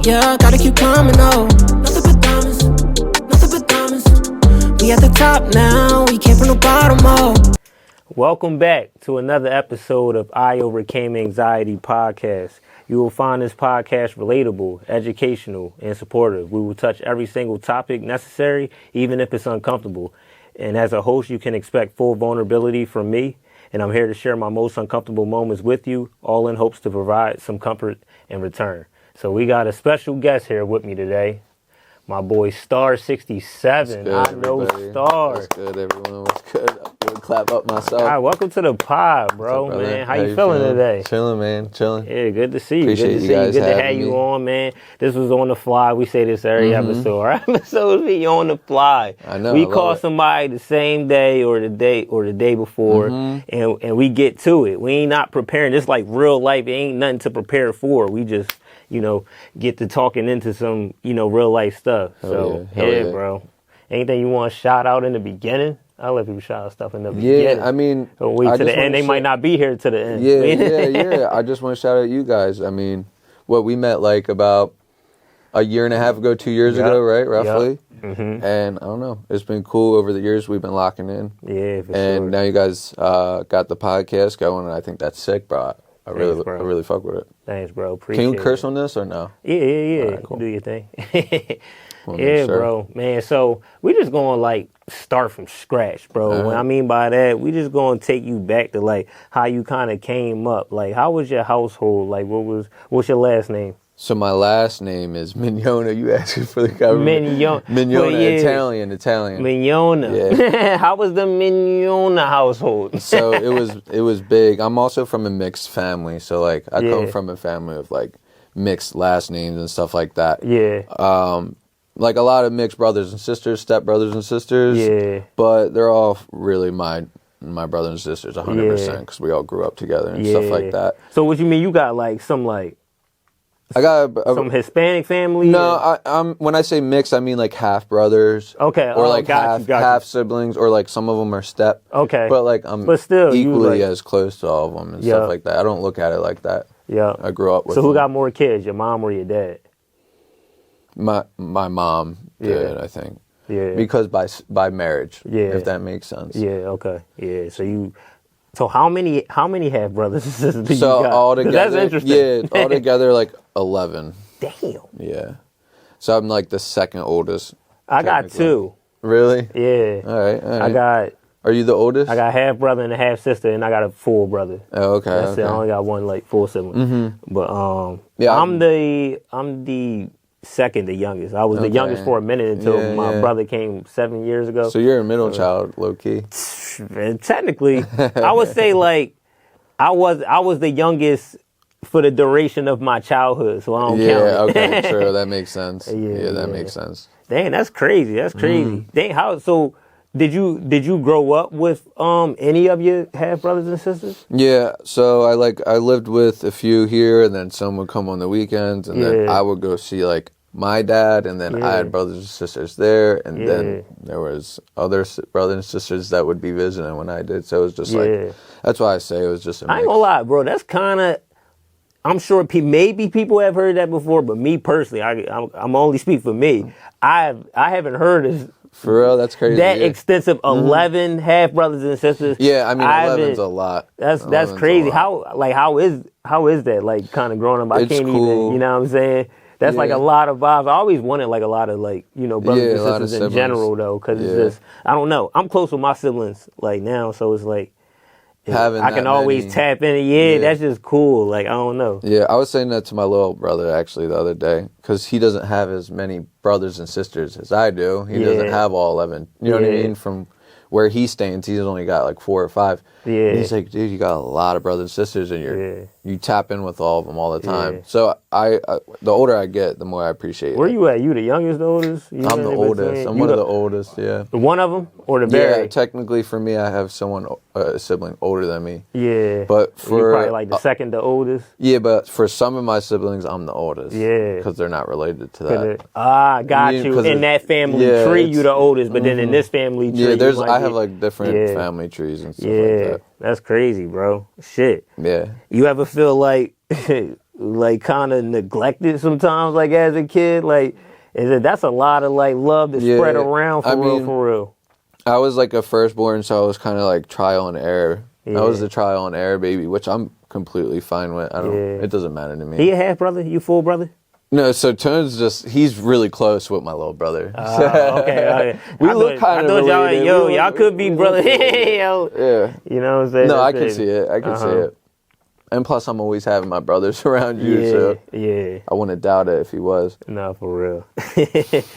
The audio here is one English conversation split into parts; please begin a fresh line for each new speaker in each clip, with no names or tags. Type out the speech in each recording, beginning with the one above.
Yeah, gotta keep climbing, oh. Nothing but diamonds, nothing but diamonds. We at the top now, we came from the bottom, oh.
Welcome back to another episode of iOvercameAnxiety podcast. You will find this podcast relatable, educational, and supportive. We will touch every single topic necessary, even if it's uncomfortable. And as a host, you can expect full vulnerability from me. And I'm here to share my most uncomfortable moments with you, all in hopes to provide some comfort in return. So we got a special guest here with me today. My boy Star67.
Good,
I know
everybody.
Star.
What's good, everyone? What's good? I'm gonna clap up myself.
All right, welcome to the pod, bro.
What's up,
man. How
How
you feeling today?
Chilling, man. Chilling.
Yeah, good to see you.
Appreciate
good to
you
see you.
guys
Good to have
having
you
me.
on, man. This was on the fly. We say this every episode. Our episodes be on the fly.
I know.
We
I love
call
it.
somebody the same day or the day before, and we get to it. We ain't not preparing. It's like real life. It ain't nothing to prepare for. We just get to talking into some real life stuff. So
Hell yeah.
bro. Anything you want to shout out in the beginning? I'll let people shout out stuff in the
Yeah,
beginning.
I mean,
Or wait
I
to the
just
end. They
wanna
might not be here to the end.
Yeah. I just want to shout out you guys. I mean, we met like about a year and a half ago, 2 years ago, right? Roughly. And I don't know. It's been cool over the years. We've been locking in.
Yeah, for
And
sure.
now you guys got the podcast going, and I think that's sick, bro. I really fuck with it.
Thanks, bro. Appreciate
Can you curse
it.
on this or no?
Yeah.
Alright, cool.
Do your thing.
Well,
Yeah,
sure.
bro. Man, so we just going like start from scratch, bro.
Alright.
What I mean by that, we just going to take you back to like how you kind of came up. Like, how was your household? Like, what's your last name?
So my last name is Mignona. You asking for the government?
Mignona.
Mignona,
Well, yeah.
Italian.
Mignona.
Yeah.
How was the Mignona household?
So it was big. I'm also from a mixed family. So like I come from a family of like mixed last names and stuff like that.
Yeah.
Like a lot of mixed brothers and sisters, step brothers and sisters.
Yeah.
But they're all really my brothers and sisters 100% because we all grew up together and stuff like that.
So what you mean? You got like some like
I got
some Hispanic family?
No, I'm when I say mixed, I mean like half brothers.
Okay,
or like
got you.
half siblings, or like some of them are step.
Okay,
but like I'm
still,
equally
you, like,
as close to all of them and stuff like that. I don't look at it like that.
Yeah,
I grew up with.
So who
them.
got more kids, your mom or your dad?
My mom did, I think.
Yeah,
because by marriage.
Yeah,
if that makes sense.
Yeah. Okay. Yeah. So how many have brothers and sisters do you
So
got?
all together,
That's interesting.
yeah, all together like 11.
Damn.
Yeah. So I'm like the second oldest.
I got two.
Really?
Yeah.
All right. Are you the oldest?
I got half brother and a half sister, and I got a full brother.
Oh, okay.
That's it. I only got one like full sibling. But
Yeah,
I'm the second, the youngest. I was the youngest for a minute until my brother came 7 years ago.
So you're a middle child, low key.
And technically, I would say like I was the youngest for the duration of my childhood, so I don't count.
Yeah, okay, sure, that makes sense.
Yeah,
That makes sense.
Dang, that's crazy. That's crazy. Dang, how so? Did you grow up with any of your half brothers and sisters?
Yeah, so I lived with a few here, and then some would come on the weekends, and then I would go see like my dad, and then I had brothers and sisters there, and then there was other brothers and sisters that would be visiting when I did. So it was just like, that's why I say it was just a mix.
I ain't gonna lie, bro. That's kind of. I'm sure maybe people have heard that before, but me personally, I'm only speak for me. I haven't heard of.
For real, that's crazy.
That extensive 11 half brothers and sisters.
Yeah, I mean 11's a lot.
That's crazy. How is that like kind of growing up? I
It's
can't
cool.
even. You know what I'm saying? That's like a lot of vibes. I always wanted like a lot of like brothers and sisters in general though, because it's just I don't know. I'm close with my siblings like now, so it's like. I can always tap in. That's just cool. Like, I don't know.
Yeah, I was saying that to my little brother actually the other day because he doesn't have as many brothers and sisters as I do. He doesn't have all 11. You know what I mean? From where he stands, he's only got like 4 or 5.
Yeah.
And he's like, dude, you got a lot of brothers and sisters, and you tap in with all of them all the time.
Yeah.
So the older I get, the more I appreciate it.
Where you at? You the youngest, the oldest?
I'm the oldest. I'm one of the oldest, yeah.
One of them? Or the very?
Yeah, technically for me, I have a sibling older than me.
Yeah.
But for...
You're probably like the second, the oldest?
Yeah, but for some of my siblings, I'm the oldest.
Yeah.
Because they're not related to that.
Got you. In that family tree, you the oldest, but then in this family tree,
I have like different family trees and stuff like that.
That's crazy, bro. Shit.
Yeah.
You ever feel like like kind of neglected sometimes, like as a kid? Like, that's a lot of like love to spread around for real.
I was like a firstborn, so I was kind of like trial and error. I was the trial and error baby, which I'm completely fine with. It doesn't matter to me.
He a half brother? You full brother?
No, so Tone's he's really close with my little brother.
Okay.
We look kind of related.
Y'all could be brother. Yo.
Yeah.
You know what I'm saying?
No, I can see it. I can see it. And plus, I'm always having my brothers around you, so I wouldn't doubt it if he was.
No, for real.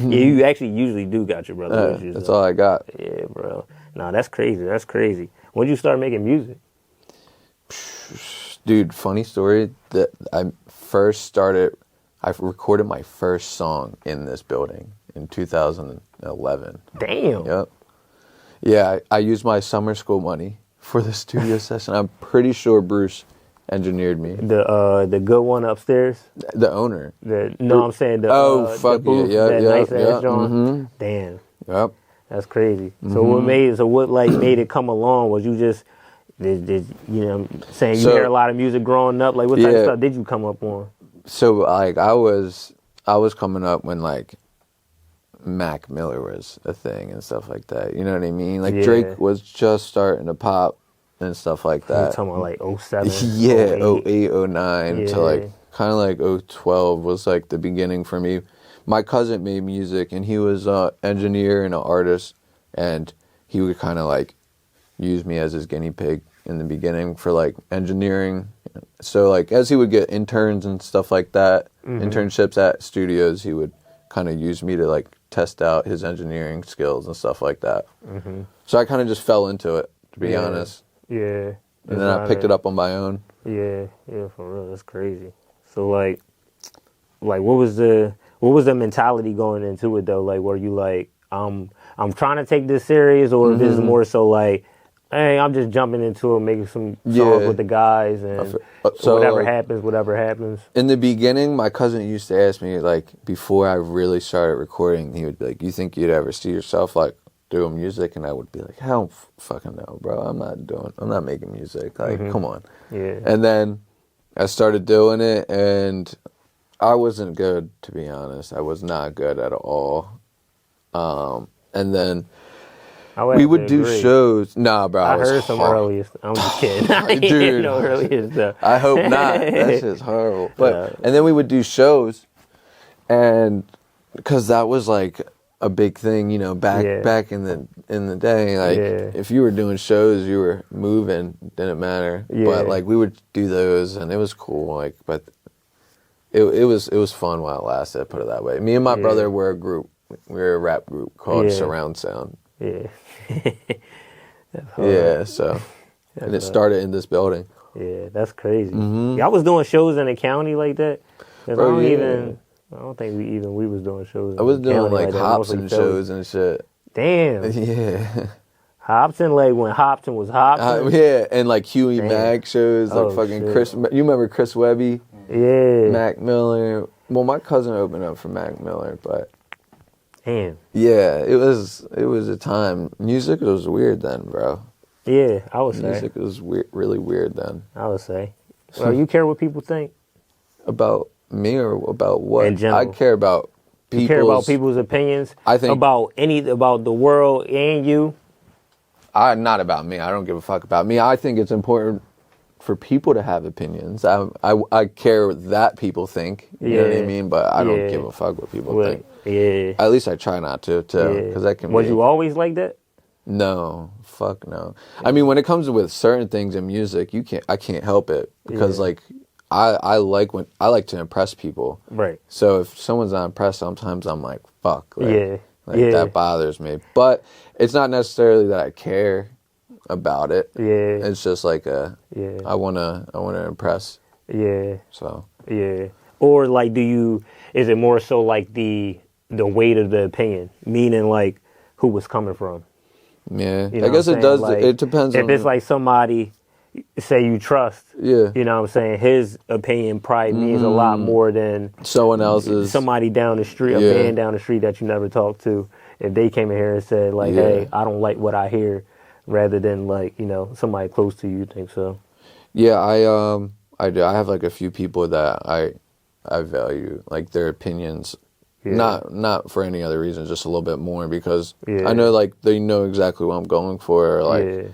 You actually usually do got your brother with you.
That's all I got.
Yeah, bro. No, that's crazy. That's crazy. When did you start making music?
Dude, funny story. That I recorded my first song in this building in 2011.
Damn.
Yep. Yeah, I used my summer school money for the studio session. I'm pretty sure Bruce engineered me.
The good one upstairs?
The owner.
I'm saying the booth, nice ass joint. Mm-hmm. Damn.
Yep.
That's crazy. Mm-hmm. So what made it come along? Was you just did you know what I'm saying you hear a lot of music growing up? Like what type of stuff did you come up on?
So like I was coming up when like Mac Miller was a thing and stuff like that. You know what I mean? Like Drake was just starting to pop and stuff like that.
You're talking about like 07?
Yeah, 08, 09 to like kind of like 012 was like the beginning for me. My cousin made music and he was an engineer and an artist, and he would kind of like use me as his guinea pig in the beginning for like engineering. So like as he would get interns and stuff like that, internships at studios, he would kind of use me to like test out his engineering skills and stuff like that. Mm-hmm. So I kind of just fell into it, to be honest.
Yeah.
And then I picked it up on my own.
Yeah, for real. That's crazy. So like what was the mentality going into it though? Like were you like, I'm trying to take this serious, or this is more so like, hey, I'm just jumping into it, making some songs with the guys, and so whatever happens. In
the beginning, my cousin used to ask me, like, before I really started recording, he would be like, you think you'd ever see yourself, like, doing music? And I would be like, I don't fucking know, bro. I'm not making music. Like, come on.
Yeah.
And then I started doing it, and I wasn't good, to be honest. I was not good at all. And then we would do shows. Nah, bro.
I heard some earliest. I'm just kidding. I didn't know earliest stuff.
I hope not. That shit's horrible. But and then we would do shows, and because that was like a big thing, you know, back in the day. Like if you were doing shows, you were moving. Didn't matter. Yeah. But like we would do those, and it was cool. Like, but it was fun while it lasted. Put it that way. Me and my brother were a group. We were a rap group called Surround Sound.
Yeah.
Yeah, so and it started in this building.
Yeah, that's crazy. Y'all was doing shows in the county like that?
Bro,
I don't think we was doing shows.
I was doing like Hobson shows and shit.
Damn.
Yeah.
Hobson, like when Hobson was Hobson.
Yeah, and like Huey Mac shows, like fucking Chris. You remember Chris Webby?
Yeah.
Mac Miller. Well, my cousin opened up for Mac Miller, but.
Damn.
Yeah, it was a time. Music was weird then, bro.
Yeah, I would say.
Music was really weird then.
I would say. Well, you care what people think?
About me or about what?
In general.
I care about people's...
You care about people's opinions?
I think...
About the world and you?
Not about me. I don't give a fuck about me. I think it's important for people to have opinions. I care that people think. You know what I mean? But I don't give a fuck what people think.
Yeah.
At least I try not to, because that can.
Was you always like that?
No, fuck no. I mean, when it comes with certain things in music, I can't help it because like I like to impress people.
Right.
So if someone's not impressed, sometimes I'm like, fuck. Like, that bothers me. But it's not necessarily that I care about it.
Yeah.
It's just like I wanna impress.
Yeah.
So.
Yeah. Or like, is it more so like the weight of the opinion, meaning like who was coming from?
Yeah, you know I guess it does. Like, it depends.
If it's like somebody, say you trust.
Yeah.
You know what I'm saying? His opinion probably means a lot more than
someone else's.
Somebody down the street, a man down the street that you never talked to. If they came in here and said like, "Hey, I don't like what I hear," rather than like somebody close to you think so.
Yeah, I do. I have like a few people that I value, like their opinions. Yeah. Not for any other reason, just a little bit more because I know like they know exactly what I'm going for, or like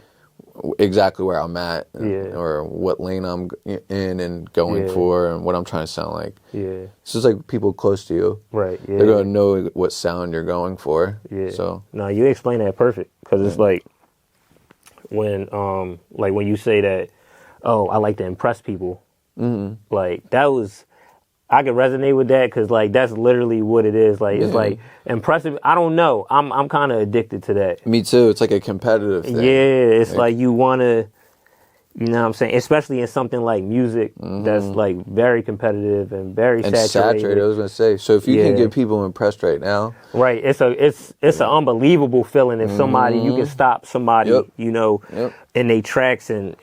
exactly where I'm at, or what lane I'm in and going for, and what I'm trying to sound like. Yeah, it's just like people close to you, right? Yeah, they're gonna know what sound you're going for. Yeah. So
no, you explain that perfect because it's like when you say that, oh, I like to impress people. Mm-hmm. Like that was. I could resonate with that because, like, that's literally what it is. Like, it's like impressive. I don't know. I'm kind of addicted to that.
Me too. It's like a competitive thing.
Yeah, it's like you want to, you know what I'm saying? Especially in something like music that's like very competitive and very saturated.
I was going to say. So if you can get people impressed right now.
Right. It's an unbelievable feeling if somebody, you can stop somebody, you know, in their tracks and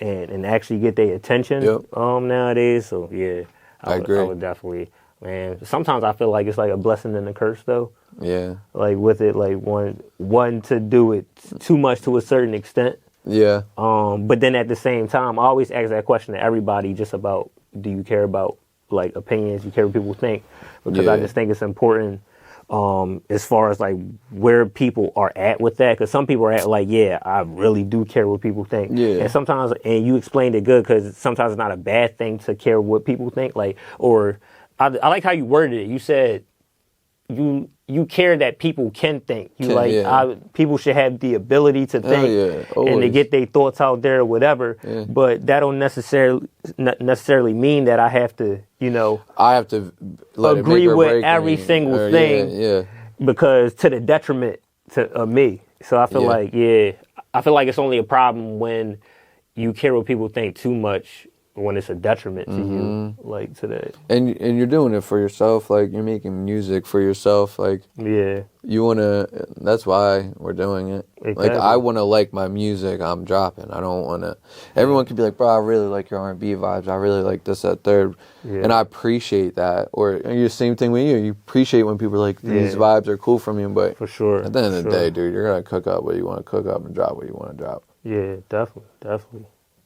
actually get their attention nowadays. So, yeah.
I agree.
I would definitely, man. Sometimes I feel like it's like a blessing and a curse, though.
Yeah.
Like with it, like one to do it too much to a certain extent.
Yeah.
But then at the same time, I always ask that question to everybody, just about, do you care about like opinions? You care what people think? Because I just think it's important. As far as like where people are at with that, because some people are at like, yeah, I really do care what people think. Yeah. And sometimes, and you explained it good, because sometimes it's not a bad thing to care what people think. Like, or I like how you worded it. You said you care that people can think. You people should have the ability to think and to get their thoughts out there or whatever. Yeah. But that don't necessarily mean that I have to, you know,
I have to
agree with every single thing. Because to the detriment of me. So I feel like it's only a problem when you care what people think too much, when it's a detriment to you, like to that.
And you're doing it for yourself, like you're making music for yourself, like you wanna. That's why we're doing it. Exactly. Like I wanna like my music I'm dropping. I don't wanna. Everyone can be like, bro, I really like your R&B vibes. I really like this, that, third, and I appreciate that. Or the same thing with you. You appreciate when people are like, these vibes are cool from you, but
for sure,
at the end of the day, dude, you're gonna cook up what you want to cook up and drop what you want to drop.
Yeah, definitely.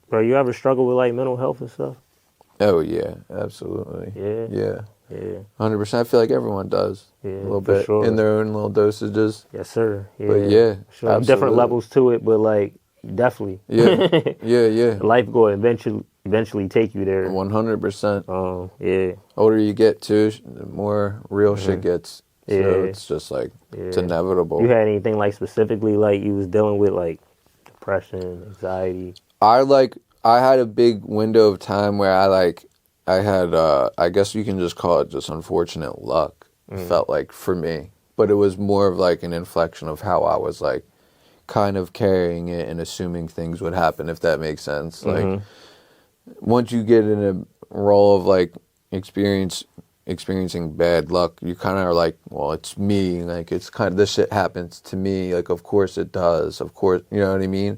Bro, you ever struggle with like mental health and stuff?
Oh yeah, absolutely. Yeah. 100%. I feel like everyone does. Yeah, a little bit in their own little dosages.
Yes, sir. Yeah.
But sure.
Different levels to it, but like definitely.
Yeah.
Life will eventually take you there.
100%.
Yeah.
Older you get too, the more real shit gets. So it's just like it's inevitable.
You had anything like specifically like you was dealing with like depression, anxiety?
I had a big window of time where I had I guess you can just call it just unfortunate luck. It felt like for me, but it was more of like an inflection of how I was like kind of carrying it and assuming things would happen, if that makes sense. Like once you get in a role of like experiencing bad luck, you kind of are like, well, it's me. Like it's kind of, this shit happens to me. Like of course it does. Of course, you know what I mean.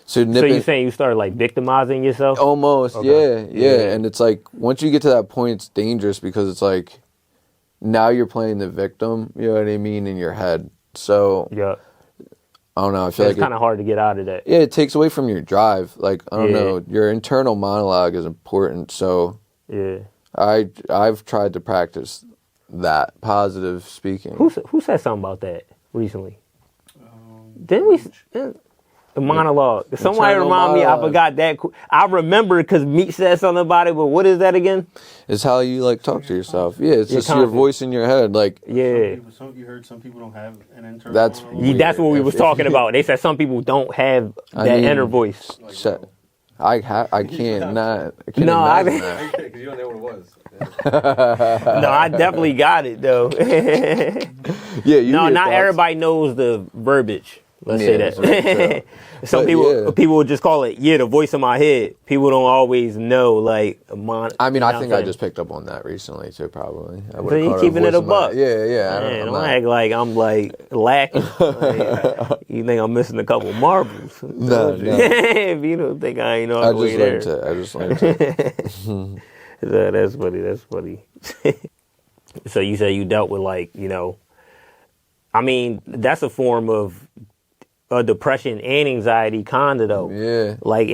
So
you're saying you started like victimizing yourself?
Almost, okay. Yeah. And it's like, once you get to that point, it's dangerous because it's like, now you're playing the victim, you know what I mean, in your head. So, I don't know, I feel like
it's kind of hard to get out of that.
Yeah, it takes away from your drive. Like, I don't know, your internal monologue is important. So, I've tried to practice that, positive speaking.
Who said something about that recently? Didn't we... The monologue. Somebody remind me, I forgot that. I remember because Meat said something about it, but what is that again?
It's how you like talk to yourself. Yeah, it's just your voice in your head. Like
you
heard some people don't have an internal
monologue.
That's what we was talking about. They said some people don't have that inner voice.
I can't not. I can't imagine that.
Because you don't know what it was.
No, I definitely got it though. Not everybody knows the verbiage. Let's say that. Some people would just call it, the voice in my head. People don't always know, like,
I mean, I think I just picked up on that recently, too, probably.
So you keeping it a buck.
Yeah.
Don't act like I'm, like, lacking. Like, you think I'm missing a couple marbles.
No.
If you don't think I ain't on the way there.
I just learned it.
That's funny. So you said you dealt with, like, you know, I mean, that's a form of depression and anxiety kind of though.
Yeah.
Like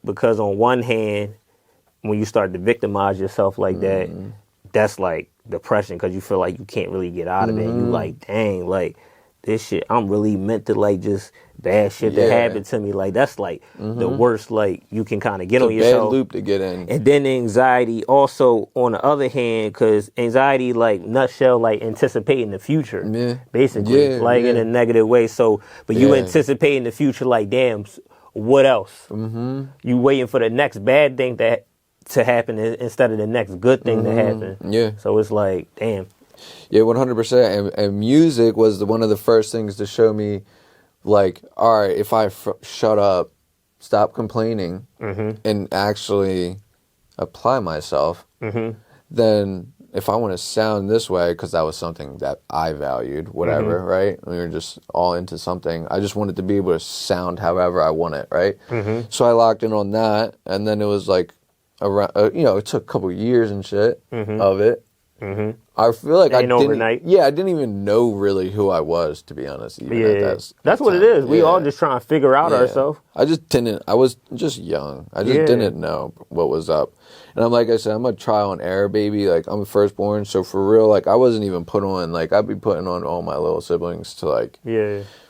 because on one hand, when you start to victimize yourself like that, that's like depression because you feel like you can't really get out of it. You like, dang, like this shit, I'm really meant to like just bad shit that happened to me. Like that's like the worst like you can kind of get
it's
on
a
yourself.
bad loop to get in.
And then the anxiety also on the other hand, because anxiety like nutshell like anticipating the future, basically like in a negative way. So, but you anticipating the future like, damn, what else? You waiting for the next bad thing to happen instead of the next good thing to happen.
Yeah.
So it's like, damn.
Yeah, 100%. And music was one of the first things to show me, like, all right, if I shut up, stop complaining, and actually apply myself, then if I want to sound this way, because that was something that I valued, whatever, right? We were just all into something. I just wanted to be able to sound however I want it, right? So I locked in on that, and then it was like, around, it took a couple years and shit of it. I feel like I didn't.
Overnight.
Yeah, I didn't even know really who I was, to be honest.
That's what it is. We all just trying to figure out ourselves.
I just didn't. I was just young. I just didn't know what was up. And I'm like I said, I'm a trial and error baby. Like I'm a firstborn, so for real, like I wasn't even put on. Like I'd be putting on all my little siblings to like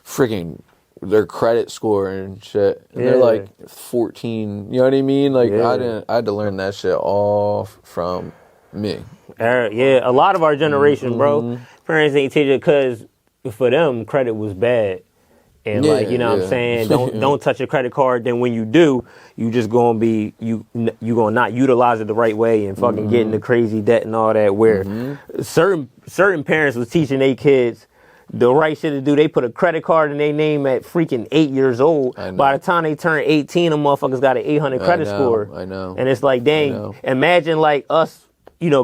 freaking their credit score and shit. And they're like 14. You know what I mean? Like I had to learn that shit all from me.
A lot of our generation, bro, parents ain't teach it because for them credit was bad, and like you know what I'm saying, don't touch your credit card. Then when you do, you just gonna be you gonna not utilize it the right way and fucking get into crazy debt and all that. Where certain parents was teaching their kids the right shit to do. They put a credit card in their name at freaking 8 years old. By the time they turn 18, them motherfuckers got an 800 credit score.
I know.
And it's like, dang, imagine like us.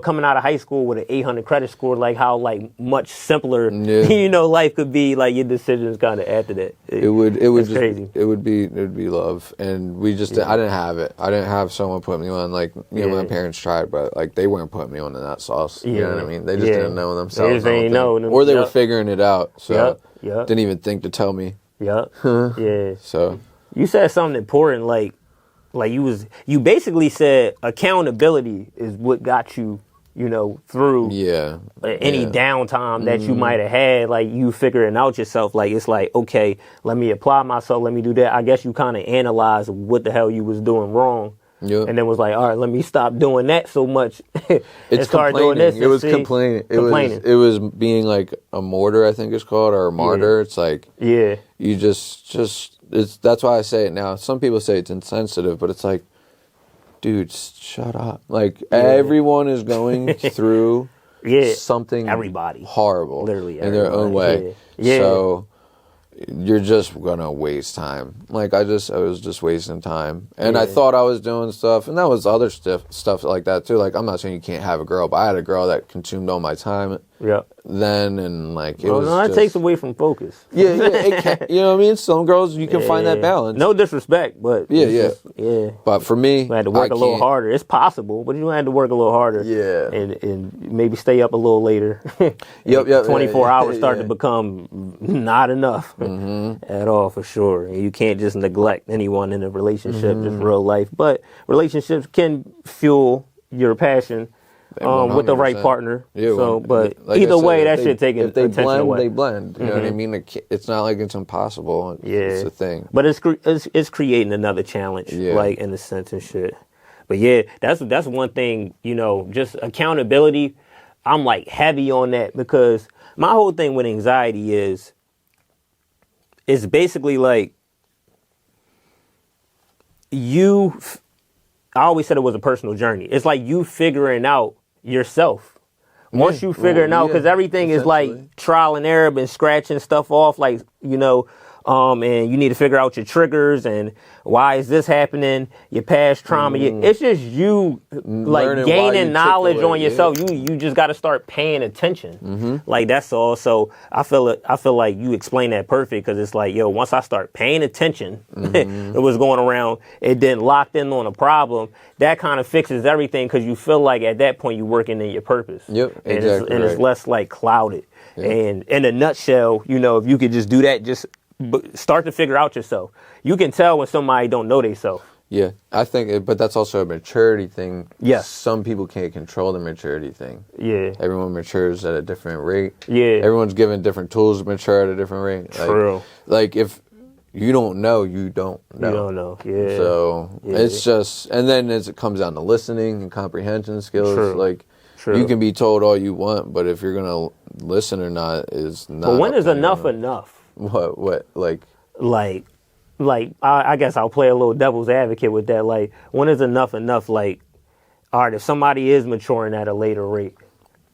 Coming out of high school with an 800 credit score, like how like much simpler, life could be. Like your decisions kind of after that. It would just crazy.
It would be love, and we just I didn't have it. I didn't have someone put me on. Like my parents tried, but like they weren't putting me on in that sauce. You know what I mean? They just didn't know themselves.
They didn't know,
or they were figuring it out. So didn't even think to tell me.
So you said something important, like you basically said accountability is what got you, through any downtime that you might have had, like you figuring out yourself. Like it's like, okay, let me apply myself, let me do that. I guess you kind of analyzed what the hell you was doing wrong. And then was like, all right, let me stop doing that so much.
It's
start doing this.
It was complaining. It was being like a martyr, I think it's called, or a martyr. It's like you just that's why I say it now. Some people say it's insensitive, but it's like, dude, shut up. Like everyone is going through something horrible,
literally
in their own way. So you're just gonna waste time. Like I was just wasting time, and I thought I was doing stuff, and that was other stuff like that too. Like I'm not saying you can't have a girl, but I had a girl that consumed all my time. Then and like
it takes away from focus.
It can, you know what I mean? Some girls you can find that balance.
No disrespect, but
But for me,
you had to work a little harder. It's possible, but you had to work a little harder. And maybe stay up a little later. 24 hours start to become not enough at all, for sure. And you can't just neglect anyone in a relationship, just real life. But relationships can fuel your passion. With the right partner. But like either way, that shit taking attention away.
They blend. You know what I mean? It's not like it's impossible. It's a thing.
But it's creating another challenge, like in a sense and shit. But that's one thing. Just accountability. I'm like heavy on that because my whole thing with anxiety is, it's basically like I always said it was a personal journey. It's like you figuring out yourself. Once you figure it out, because everything is like trial and error and scratching stuff off, like, and you need to figure out your triggers and why is this happening, your past trauma. It's just you like gaining knowledge on yourself. You just got to start paying attention. Like that's all. So I feel like you explain that perfect, because it's like, once I start paying attention to what's going around, it then locked in on a problem, that kind of fixes everything, because you feel like at that point you're working in your purpose. It's less like clouded. And in a nutshell, if you could just do that, just start to figure out yourself. You can tell when somebody don't know themselves.
Yeah, I think, but that's also a maturity thing.
Yes.
Some people can't control the maturity thing.
Yeah.
Everyone matures at a different rate.
Yeah.
Everyone's given different tools to mature at a different rate.
True.
Like if you don't know, you don't know.
You don't know. Yeah.
So it's just, and then as it comes down to listening and comprehension skills,
True.
like you can be told all you want, but if you're gonna listen or not is not.
But when is enough
anyone.
enough?
What
Like I guess I'll play a little devil's advocate with that. Like, when is enough enough? Like, all right, if somebody is maturing at a later rate,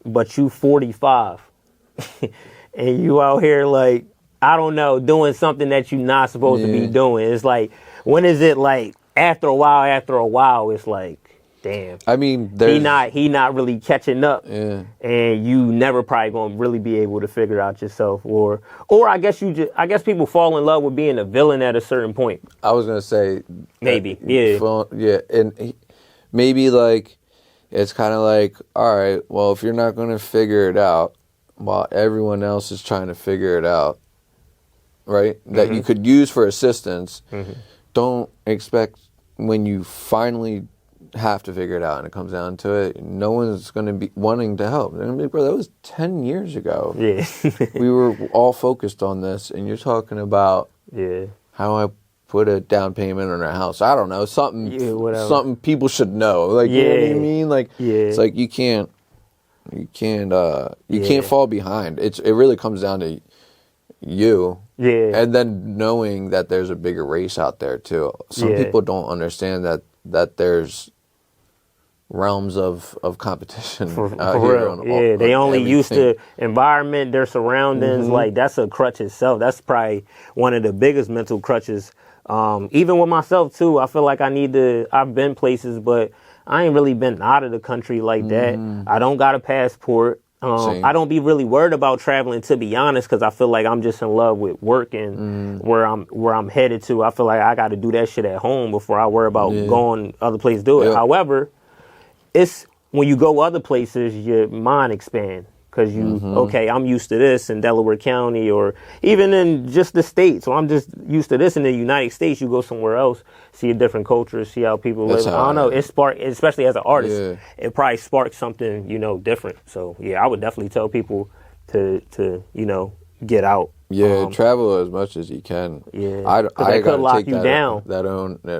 but you 45 and you out here like, I don't know, doing something that you're not supposed to be doing. It's like, when is it like after a while, it's like, damn.
I mean,
he not really catching up, and you never probably gonna really be able to figure out yourself, or I guess people fall in love with being a villain at a certain point.
I was gonna say
maybe,
and maybe like it's kind of like, all right, well, if you're not gonna figure it out while everyone else is trying to figure it out, right? That you could use for assistance. Don't expect when you finally have to figure it out and it comes down to it, no one's going to be wanting to help. They're going to be, bro, that was 10 years ago.
Yeah.
We were all focused on this, and you're talking about how I put a down payment on a house. I don't know, something people should know. Like, you know what I mean? Like, it's like you can't fall behind. It really comes down to you. Yeah. And then knowing that there's a bigger race out there too. Some people don't understand that there's realms of competition out here.
They only used to environment, their surroundings. Like, that's a crutch itself. That's probably one of the biggest mental crutches. Even with myself too, I feel like I've been places, but I ain't really been out of the country like that. I don't got a passport. I don't be really worried about traveling, to be honest, because I feel like I'm just in love with work and where I'm headed to. I feel like I got to do that shit at home before I worry about going other places to do it. However, it's when you go other places, your mind expands. Because okay, I'm used to this in Delaware County or even in just the States. So I'm just used to this in the United States. You go somewhere else, see a different culture, see how people live. I don't know. It spark, especially as an artist, it probably sparks something, different. So, I would definitely tell people to get out.
Yeah, travel as much as you can. Yeah, I gotta take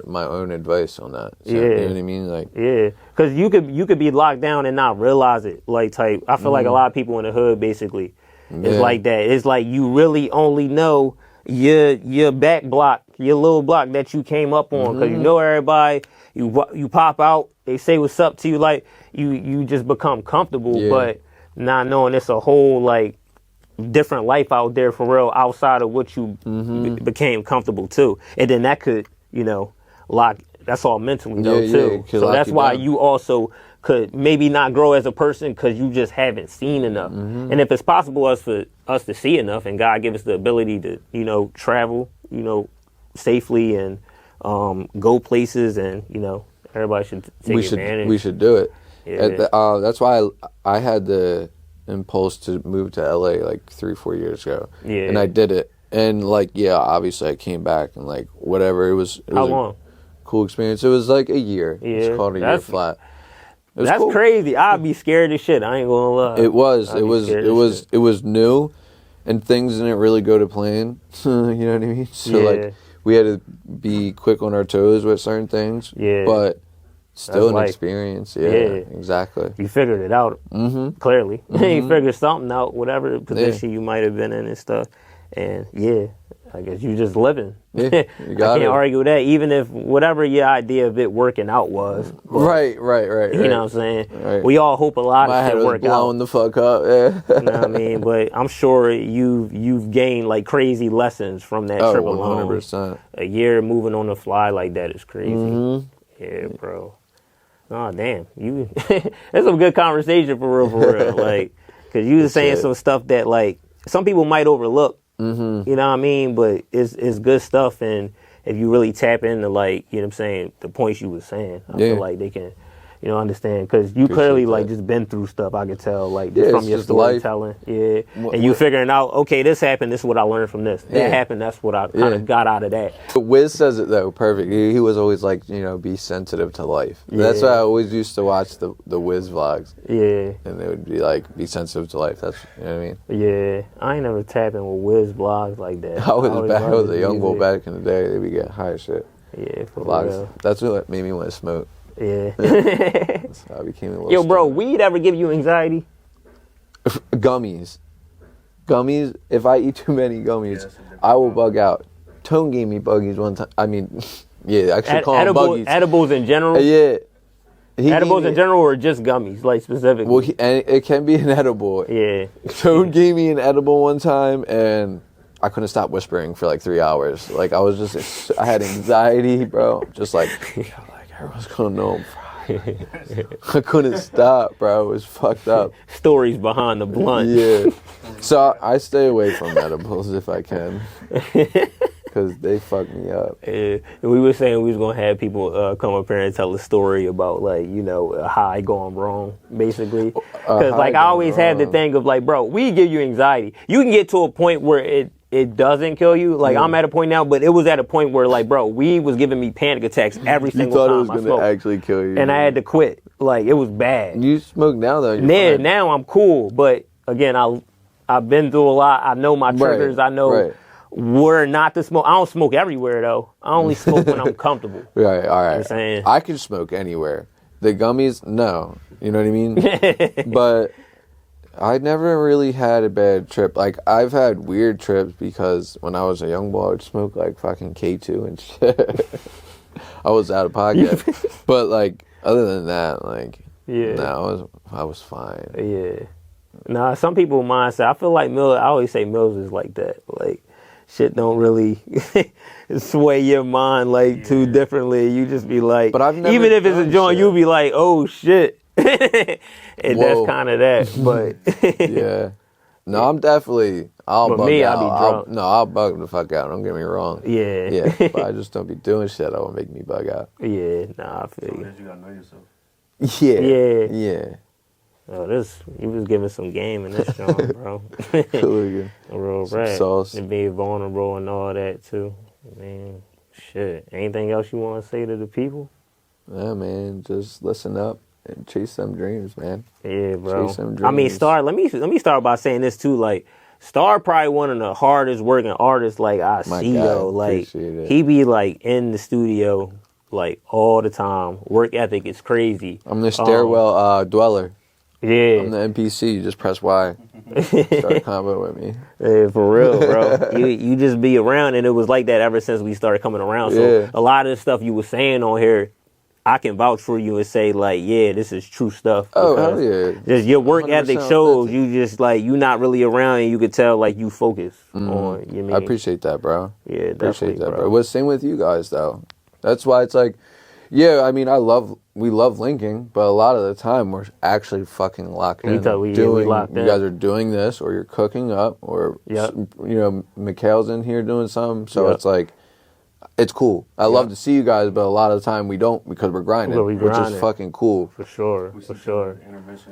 my own advice on that. So, you know what I mean? Like,
because you could be locked down and not realize it. Like, type, I feel like a lot of people in the hood basically is like that. It's like you really only know your back block, your little block that you came up on, because you know everybody. You pop out, they say what's up to you, like you just become comfortable, but not knowing it's a whole like different life out there for real outside of what you became comfortable to. And then that could, lock, that's all mentally though too. So that's why you also could maybe not grow as a person because you just haven't seen enough. And if it's possible for us to see enough and God give us the ability to, travel, safely and go places and, everybody should take advantage.
We should do it. Yeah. That's why I had the impulse to move to LA like 3-4 years ago. Yeah. And I did it. And like, obviously I came back and like whatever. It was
How long?
Cool experience. It was like a year. Yeah. It's called a year flat.
That's cool. Crazy. I'd be scared as shit. I ain't gonna lie.
It was new and things didn't really go to plan. You know what I mean? So like we had to be quick on our toes with certain things. Yeah. But still an experience. Yeah, exactly.
You figured it out, clearly. You figured something out, whatever position you might have been in and stuff. And I guess you just living. Yeah, you got I can't argue with that, even if whatever your idea of it working out was.
Right.
You know what I'm saying? Right. We all hope a lot of shit work out.
Blowing the fuck up,
You know what I mean? But I'm sure you've gained like crazy lessons from that trip alone.
100%.
A year moving on the fly like that is crazy. Yeah, bro. Oh damn, that's some good conversation for real. Like, cause you was saying some stuff that like some people might overlook. You know what I mean? But it's good stuff, and if you really tap into like, you know what I'm saying, the points you was saying, I feel like they can You know, understand? Because you clearly like just been through stuff. I could tell, like just from your storytelling. Yeah, and you figuring out, okay, this happened. This is what I learned from this. That happened. That's what I kind of got out of that.
Wiz says it though, perfect. He was always like, you know, be sensitive to life. That's why I always used to watch the Wiz vlogs.
Yeah,
and it would be like, be sensitive to life. That's, you know what I mean?
Yeah, I ain't never tapping with Wiz vlogs like that.
I was a young boy back in the day. They would get high as shit.
Yeah, for
vlogs.
Real.
That's what made me want to smoke.
Yeah.
That's how I became a little
Yo, bro,
stoner.
weed ever give you anxiety?
Gummies. If I eat too many gummies, I will bug out. Tone gave me buggies one time. I mean, yeah, I should call them buggies.
Edibles in general?
Yeah.
Edibles in general or just gummies, like specifically?
Well, and it can be an edible.
Yeah.
Tone gave me an edible one time, and I couldn't stop whispering for like 3 hours. Like, I had anxiety, bro. Just like everyone's gonna know I'm fried. I couldn't stop, bro. It was fucked up.
Stories behind the blunt.
Yeah. So I stay away from edibles if I can. Because they fuck me up.
And we were saying we was going to have people come up here and tell a story about, like, you know, a high going wrong, basically. Because, like, I always have the thing of, like, bro, we give you anxiety. You can get to a point where it doesn't kill you. Like, I'm at a point now, but it was at a point where, like, bro, weed was giving me panic attacks every single time I smoked.
You thought it was going to actually kill you.
And I had to quit. Like, it was bad.
You smoke now, though.
Now I'm cool. But, again, I've been through a lot. I know my triggers. I know where not to smoke. I don't smoke everywhere, though. I only smoke when I'm comfortable.
Right, all right.
You know what I'm saying?
I can smoke anywhere. The gummies, no. You know what I mean? But I never really had a bad trip. Like, I've had weird trips because when I was a young boy, I would smoke, like, fucking K2 and shit. I was out of pocket. But, like, other than that, like, no, I was fine.
Yeah. Nah, some people mindset. I feel like Mills, I always say Mills is like that. Like, shit don't really sway your mind, like, too differently. You just be like,
but I've never
even if it's a joint, you'll be like, oh, shit. And that's kind of that, but.
Yeah. No, I'm definitely, I'll bug out.
I'll be drunk.
I'll bug the fuck out. Don't get me wrong.
Yeah.
Yeah, but I just don't be doing shit that will make me bug out.
Yeah, nah, I feel you.
You gotta know yourself.
Yeah.
Yeah.
Yeah.
Oh, you was giving some game in this joint, bro.
Cool.
A real rap.
Sauce.
And being vulnerable and all that, too. Man, shit. Anything else you want to say to the people?
Yeah, man. Just listen up and chase them dreams, man.
Yeah, bro.
Chase them dreams.
I mean, Star, let me start by saying this, too. Like, Star probably one of the hardest working artists, like, I see, yo. Like, he be, like, in the studio, like, all the time. Work ethic is crazy.
I'm the stairwell dweller.
Yeah.
I'm the NPC. You just press Y. Start a combo with me.
Yeah, for real, bro. you just be around, and it was like that ever since we started coming around. So a lot of the stuff you were saying on here, I can vouch for you and say, like, yeah, this is true stuff.
Oh, hell yeah.
Just your work ethic shows you just, like, you not really around, and you could tell, like, you focus on, you mean?
I appreciate that, bro.
Yeah,
appreciate that,
bro.
Well, same with you guys, though. That's why it's like, yeah, I mean, we love linking, but a lot of the time we're actually fucking locked in.
We locked in.
You guys are doing this, or you're cooking up, or, you know, Mikhail's in here doing something. So it's like, it's cool. I love to see you guys, but a lot of the time we don't because we're grinding, which is fucking cool.
For sure.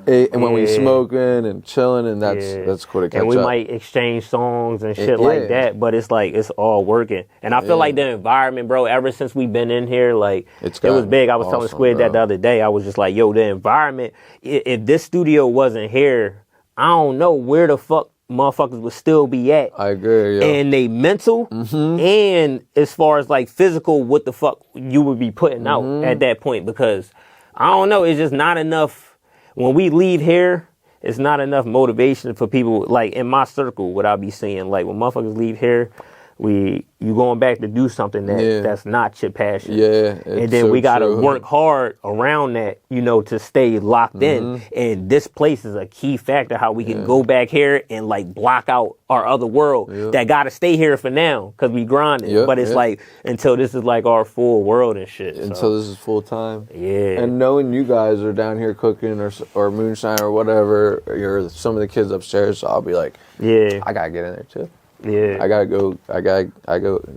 And when we smoking and chilling, and that's cool to catch up.
And we might exchange songs and shit like that, but it's like, it's all working. And I feel like the environment, bro, ever since we've been in here, like, it was big. I was telling Squid that the other day. I was just like, yo, the environment, if this studio wasn't here, I don't know where the fuck motherfuckers would still be at.
I agree, yeah.
And they mental and as far as like physical, what the fuck you would be putting out at that point, because I don't know, it's just not enough. When we leave here, it's not enough motivation for people, like in my circle, what I be seeing, like when motherfuckers leave here, you going back to do something that's not your passion.
Yeah.
And then we got to work hard around that, you know, to stay locked in. And this place is a key factor how we can go back here and like block out our other world that got to stay here for now because we grinding. But it's like until this is like our full world and shit.
Until this is full time.
Yeah.
And knowing you guys are down here cooking or moonshine or whatever, or some of the kids upstairs, so I'll be like, I got to get in there too.
Yeah,
I gotta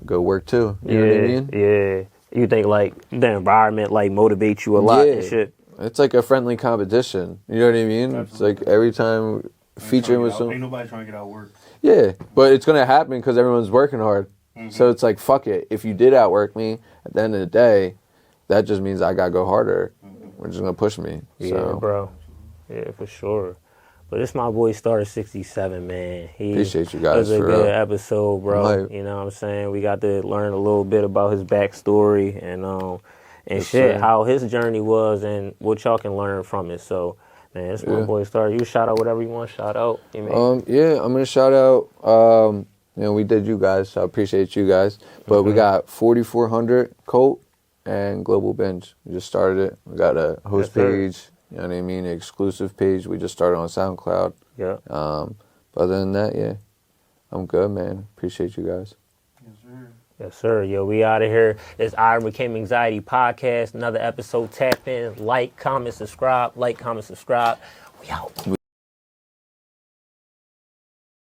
go work too. You know what I mean?
Yeah. You think like the environment like motivates you a lot and shit?
it's like a friendly competition. You know what I mean?
Absolutely.
It's like every time featuring with
Ain't
some.
nobody trying to get out work.
Yeah, but it's gonna happen because everyone's working hard. So it's like, fuck it. If you did outwork me, at the end of the day, that just means I gotta go harder. We're just gonna push me.
Yeah,
So.
bro. Yeah, for sure. But it's my boy Starter67, man. He
Appreciate you guys
was a
for
good
real.
episode, bro.
Right.
You know what I'm saying? We got to learn a little bit about his backstory and
Yes,
shit,
sir.
how his journey was and what y'all can learn from it. So, man, it's my boy Starter. You shout out whatever you want to shout out. You mean?
Yeah, I'm gonna shout out. We did you guys, so I appreciate you guys. But we got 4400 Colt and Global Binge. We just started it. We got a host page. You know what I mean? An exclusive page. We just started on SoundCloud.
Yeah.
But other than that, yeah, I'm good, man. Appreciate you guys.
Yes, sir.
Yes, sir. Yo, we out of here. It's iOvercameAnxiety podcast. Another episode. Tap in, like, comment, subscribe. Like, comment, subscribe. We out.